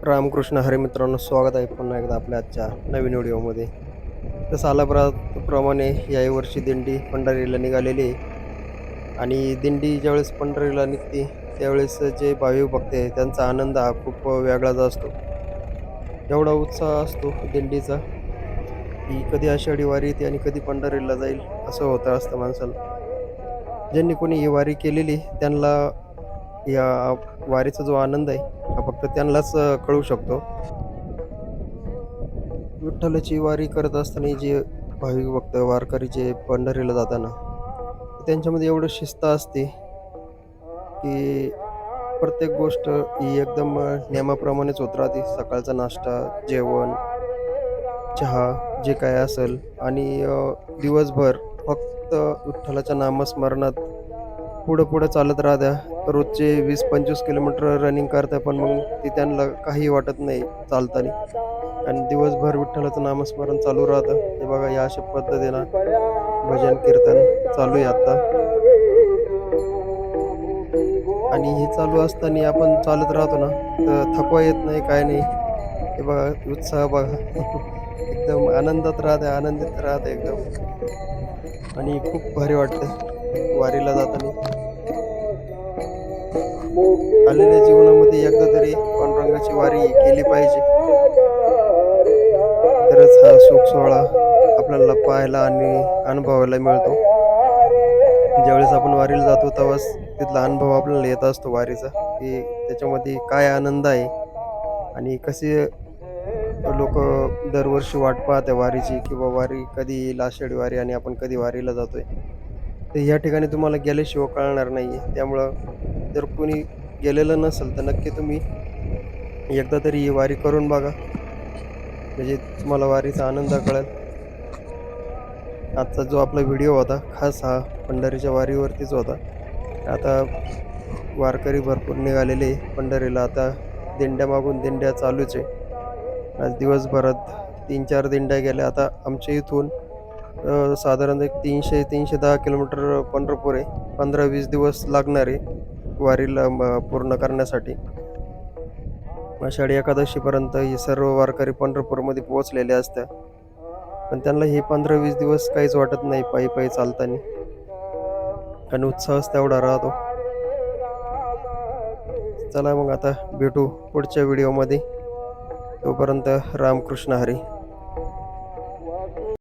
रामकृष्ण हरी मित्रांनो, स्वागत आहे पुन्हा एकदा आपल्या आजच्या नवीन व्हिडिओमध्ये. तर सालाबादप्रमाणे याही वर्षी दिंडी पंढरीला निघालेली आहे आणि दिंडी ज्यावेळेस पंढरीला निघते त्यावेळेस जे भाविक भक्त आहे त्यांचा आनंद हा खूप वेगळाच असतो. एवढा उत्साह असतो दिंडीचा की कधी आषाढी वारी येते आणि कधी पंढरीला जाईल असं होतं असतं माणसाला. ज्यांनी कोणी ही वारी केलेली त्यांना या वारीचा जो आनंद आहे हा फक्त त्यांनाच कळू शकतो. विठ्ठलाची वारी करत असताना जे भाविक भक्त वारकरी जे पंढरीला जाताना त्यांच्यामध्ये एवढं शिस्त असते की प्रत्येक गोष्ट ही एकदम नियमाप्रमाणेच होत राहते. सकाळचा नाश्ता, जेवण, चहा जे काय असेल आणि दिवसभर फक्त विठ्ठलाच्या नामस्मरणात पुढं-पुढं चालत राहत्या. रोजचे 20-25 किलोमीटर रनिंग करता पण मग ते त्यांना काही वाटत नाही चालताना. आणि दिवसभर विठ्ठलाचं नामस्मरण चालू राहतं. हे बघा या अशा पद्धतीनं भजन कीर्तन चालू आहे आता. आणि हे चालू असताना आपण चालत राहतो ना, तर थकवा येत नाही, काय नाही. हे बघा उत्साह बघा. एकदम आनंदात राहते, आनंदित राहते एकदम आणि खूप भारी वाटतं वारीला जाताना. आलेल्या जीवनामध्ये एकदा तरी पांडुरंगाची वारी केली पाहिजे. तरच हा सुख सोहळा आपल्याला पाहायला आणि अनुभवायला मिळतो. ज्यावेळेस आपण वारीला जातो तेव्हाच तिथला अनुभव आपल्याला येत असतो वारीचा, की त्याच्यामध्ये काय आनंद आहे आणि कसे लोकं दरवर्षी वाट पाहते वारीची, किंवा वारी कधी येईल आषाढी वारी आणि आपण कधी वारीला जातोय. तर या ठिकाणी तुम्हाला गेल्याशिवाय कळणार नाहीये. त्यामुळं जर कोणी गेलेलं नसेल तर नक्की तुम्ही एकदा तरी ही वारी करून बघा. म्हणजे तुम्हाला वारीचा आनंद कळेल. आजचा जो आपला व्हिडिओ होता खास हा पंढरीच्या वारीवरतीच होता. आता वारकरी भरपूर निघालेले पंढरीला. आता दिंड्या मागून दिंड्या चालूच आहे. आज दिवसभरात 3-4 दिंड्या गेल्या. आता आमच्या इथून साधारण एक 300-310 किलोमीटर पंढरपूर आहे. 15-20 दिवस लागणार आहे वारीला पूर्ण करण्यासाठी. आषाढी एकादशीपर्यंत हे सर्व वारकरी पंढरपूरमध्ये पोहोचलेले असतात. पण त्यांना हे 15-20 दिवस काहीच वाटत नाही पायी-पायी चालताना. आणि उत्साहच तेवढा राहतो. चला मग आता भेटू पुढच्या व्हिडिओमध्ये. तोपर्यंत रामकृष्ण हरी.